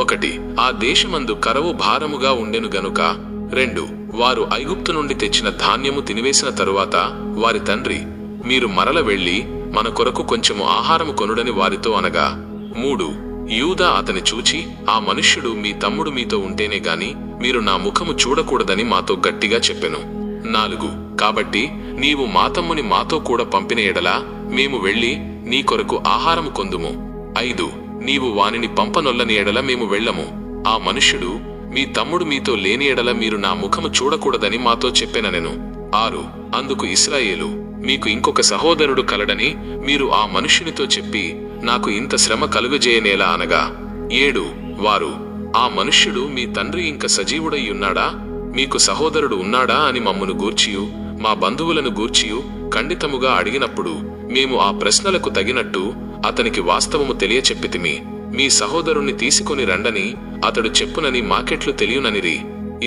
1 ఆ దేశమందు కరవు భారముగా ఉండెను గనుక 2 వారు ఐగుప్తు నుండి తెచ్చిన ధాన్యము తినివేసిన తరువాత వారి తండ్రి మీరు మరల వెళ్ళి మన కొరకు కొంచెము ఆహారము కొనుడని వారితో అనగా 3 యూదా అతని చూచి ఆ మనుష్యుడు మీ తమ్ముడు మీతో ఉంటేనే గాని మీరు నా ముఖము చూడకూడదని మాతో గట్టిగా చెప్పెను. 4 కాబట్టి నీవు మా తమ్ముని మాతో కూడా పంపిన ఎడలా మేము వెళ్ళి నీ కొరకు ఆహారము కొందుము. 5 నీవు వానిని పంపనొల్లని ఎడల మేము వెళ్ళము. ఆ మనుష్యుడు మీ తమ్ముడు మీతో లేని ఎడల మీరు నా ముఖము చూడకూడదని మాతో చెప్పెననెను. 6 అందుకు ఇశ్రాయేలు మీకు ఇంకొక సహోదరుడు కలడని మీరు ఆ మనుష్యునితో చెప్పి నాకు ఇంత శ్రమ కలుగజేయనేలా అనగా 7 వారు ఆ మనుష్యుడు మీ తండ్రి ఇంక సజీవుడై ఉన్నాడా, మీకు సహోదరుడు ఉన్నాడా అని మమ్మును గూర్చియు మా బంధువులను గూర్చియు ఖండితముగా అడిగినప్పుడు మేము ఆ ప్రశ్నలకు తగినట్టు అతనికి వాస్తవము తెలియచెప్పితిమి. మీ సహోదరుణ్ణి తీసుకొని రండని అతడు చెప్పునని మాకెట్లు తెలియననిరి.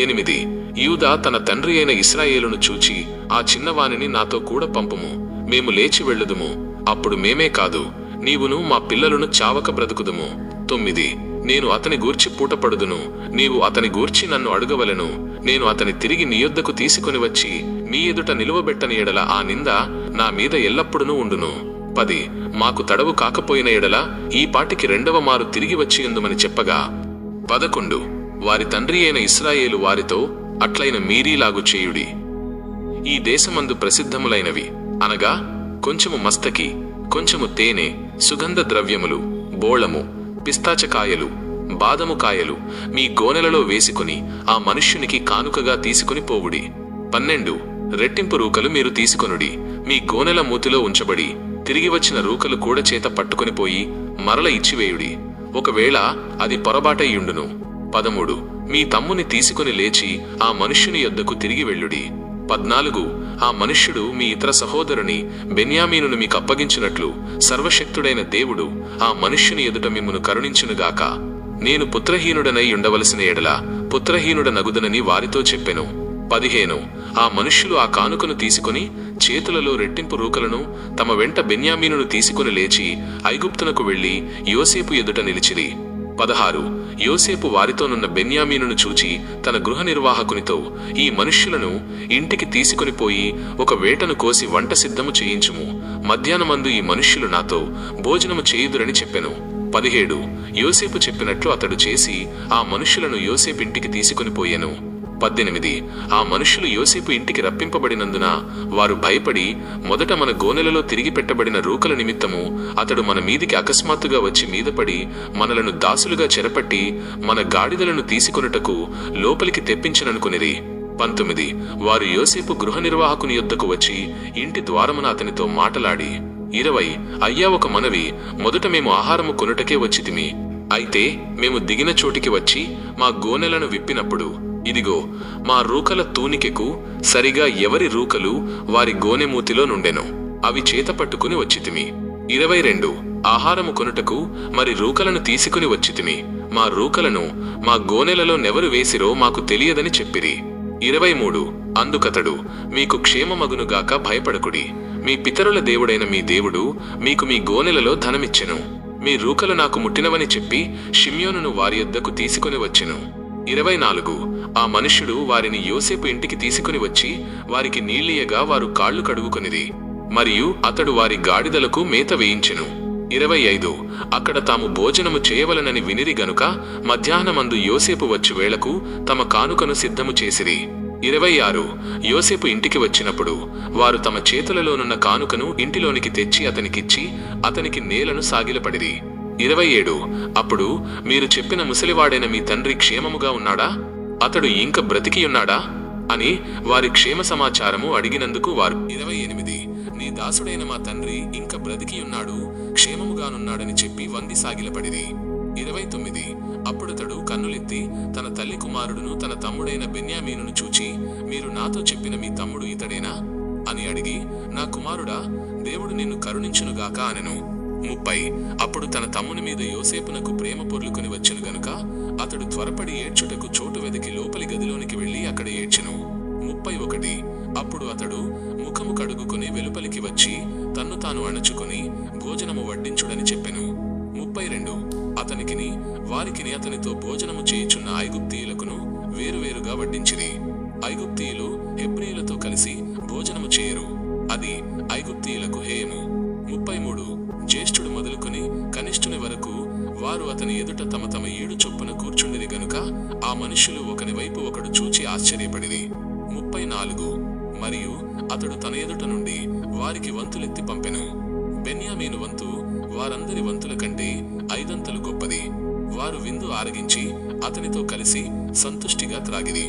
8 యూదా తన తండ్రి అయిన ఇశ్రాయేలును చూచి ఆ చిన్నవానిని నాతో కూడా పంపుము, మేము లేచి వెళ్ళుదుము, అప్పుడు మేమే కాదు నీవును మా పిల్లలను చావక బ్రతుకుదుము. 9 నేను అతని గూర్చి పూటపడుదును, నీవు అతని గూర్చి నన్ను అడుగవలెను, నేను అతని తిరిగి నీ యొద్దకు తీసుకొని వచ్చి మీ ఎదుట నిలువబెట్టని ఎడల ఆ నింద నా మీద ఎల్లప్పుడూ ఉండును. 10 మాకు తడవు కాకపోయిన ఎడల ఈ పాటికి 2వ మారు తిరిగి వచ్చి ఎందుమని చెప్పగా 11 వారి తండ్రి అయిన ఇశ్రాయేలు వారితో అట్లైన మీరీలాగు చేయుడి. ఈ దేశమందు ప్రసిద్ధములైనవి అనగా కొంచెము మస్తకి, కొంచెము తేనె, సుగంధ ద్రవ్యములు, బోళము, పిస్తాచకాయలు, బాదము కాయలు మీ గోనెలలో వేసుకుని ఆ మనుష్యునికి కానుకగా తీసుకుని పోవుడి. 12 రెట్టింపు రూకలు మీరు తీసుకొనుడి, మీ గోనెల మూతిలో ఉంచబడి తిరిగి వచ్చిన రూకలు కూడా చేత పట్టుకుని పోయి మరల ఇచ్చివేయుడి, ఒకవేళ అది పొరబాటయ్యుండును. 13 మీ తమ్ముని తీసుకుని లేచి ఆ మనుష్యుని యొద్దకు తిరిగి వెళ్ళుడి. 14 ఆ మనుష్యుడు మీ ఇతర సహోదరుని బెన్యామీనును మీకు అప్పగించినట్లు సర్వశక్తుడైన దేవుడు ఆ మనుష్యుని ఎదుట మిమ్మును కరుణించునుగాక. నేను పుత్రహీనుడనై ఉండవలసిన ఎడల పుత్రహీనుడనగుదనని వారితో చెప్పెను. 15 ఆ మనుష్యులు ఆ కానుకను తీసుకుని చేతులలో రెట్టింపు రూకలను తమ వెంట బెన్యామీనును తీసుకుని లేచి ఐగుప్తునకు వెళ్లి యోసేపు ఎదుట నిలిచిరి. 16 యోసేపు వారితోనున్న బెన్యామీనును చూచి తన గృహ నిర్వాహకునితో ఈ మనుష్యులను ఇంటికి తీసుకుని పోయి ఒక వేటను కోసి వంట సిద్ధము చేయించుము, మధ్యాహ్నమందు ఈ మనుష్యులు నాతో భోజనము చేయుదురని చెప్పెను. 17 యోసేపు చెప్పినట్లు అతడు చేసి ఆ మనుష్యులను యోసేపు ఇంటికి తీసుకుని పోయెను. 18 ఆ మనుష్యులు యోసేపు ఇంటికి రప్పింపబడినందున వారు భయపడి మొదట మన గోనెలలో తిరిగి పెట్టబడిన రూకల నిమిత్తము అతడు మన మీదికి అకస్మాత్తుగా వచ్చి మీదపడి మనలను దాసులుగా చెరపట్టి మన గాడిదలను తీసుకొనుటకు లోపలికి తెప్పించననుకునిరి. 19 వారు యోసేపు గృహ నిర్వాహకుని యొద్దకు వచ్చి ఇంటి ద్వారమున అతనితో మాటలాడి 20 అయ్యా ఒక మనవి, మొదట మేము ఆహారము కొనుటకే వచ్చితిమి, అయితే మేము దిగిన చోటికి వచ్చి మా గోనెలను విప్పినప్పుడు ఇదిగో మా రూకల తూనికెకు సరిగా ఎవరి రూకలు వారి గోనెమూతిలో నుండెను, అవి చేత పట్టుకుని వచ్చితిమి. 22 ఆహారము కొనుటకు మరి రూకలను తీసుకుని వచ్చితిమి, మా రూకలను మా గోనెలలో నెవరు వేసిరో మాకు తెలియదని చెప్పిరి. 23 అందుకతడు మీకు క్షేమమగునుగాక, భయపడకుడి, మీ పితరుల దేవుడైన మీ దేవుడు మీకు మీ గోనెలలో ధనమిచ్చెను, మీ రూకలు నాకు ముట్టినవని చెప్పి షిమ్యోనును వారి యొద్దకు తీసుకుని వచ్చెను. 24 ఆ మనుష్యుడు వారిని యోసేపు ఇంటికి తీసుకుని వచ్చి వారికి నీళ్లియగా వారు కాళ్లు కడుగుకొనిరి, మరియు అతడు వారి గాడిదలకు మేత వేయించెను. 25 అక్కడ తాము భోజనము చేయవలనని వినిరి గనుక మధ్యాహ్నమందు యోసేపు వచ్చు వేళకు తమ కానుకను సిద్ధము చేసిరి. 26 యోసేపు ఇంటికి వచ్చినప్పుడు వారు తమ చేతులలోనున్న కానుకను ఇంటిలోనికి తెచ్చి అతనికిచ్చి అతనికి నేలను సాగిలపడిరి. 27 అప్పుడు మీరు చెప్పిన ముసలివాడైన మీ తండ్రి క్షేమముగా ఉన్నాడా, అతడు ఇంక బ్రతికియున్నాడా అని వారి క్షేమ సమాచారము అడిగినందుకు వారు 28 నీ దాసుడైన మా తండ్రి ఇంక బ్రతికియున్నాడు, క్షేమముగానున్నాడని చెప్పి వంది సాగిలపడిరి. 29 అప్పుడతడు కన్నులెత్తి తన తల్లి కుమారుడును తన తమ్ముడైన బెన్యామీనును చూచి మీరు నాతో చెప్పిన మీ తమ్ముడు ఇతడేనా అని అడిగి నా కుమారుడా, దేవుడు నిన్ను కరుణించునుగాక అనెను. 30 అప్పుడు తన తమ్ముని మీద యోసేపునకు ప్రేమ పొర్లుకొని వచ్చెను గనుక అతడు త్వరపడి ఏడ్చుటకు చోటు వెదకి లోపలి గదిలోనికి వెళ్లి అక్కడ ఏడ్చెను. 31 అప్పుడు అతడు ముఖము కడుగుకొని వెలుపలికి వచ్చి తన్ను తాను అణచుకొని భోజనము వడ్డించుడని చెప్పెను. 32 అతని అతనికిని వారికిని అతనితో భోజనము చేయుచున్న ఐగుప్తీయులకును వేరువేరుగా వడ్డించిరి. ఐగుప్తీయులు హెబ్రీయులతో కలిసి భోజనము చేయరు, అది ఐగుప్తీయులకు హేయము. 33 జ్యేష్ఠుడు మొదలుకొని కనిష్ఠుని వరకు వారు అతని ఎదుట తమ తమ ఈడు చొప్పున కూర్చుండిరి గనుక ఆ మనుష్యులు ఒకని వైపు ఒకడు చూచి ఆశ్చర్యపడిరి. 34 మరియు అతడు తన ఎదుట నుండి వారికి వంతులెత్తి పంపెను. బెన్యామీను వంతు వారందరి వంతుల కంటే 5 గొప్పది. వారు విందు ఆరగించి అతనితో కలిసి సంతుష్టిగా త్రాగిరి.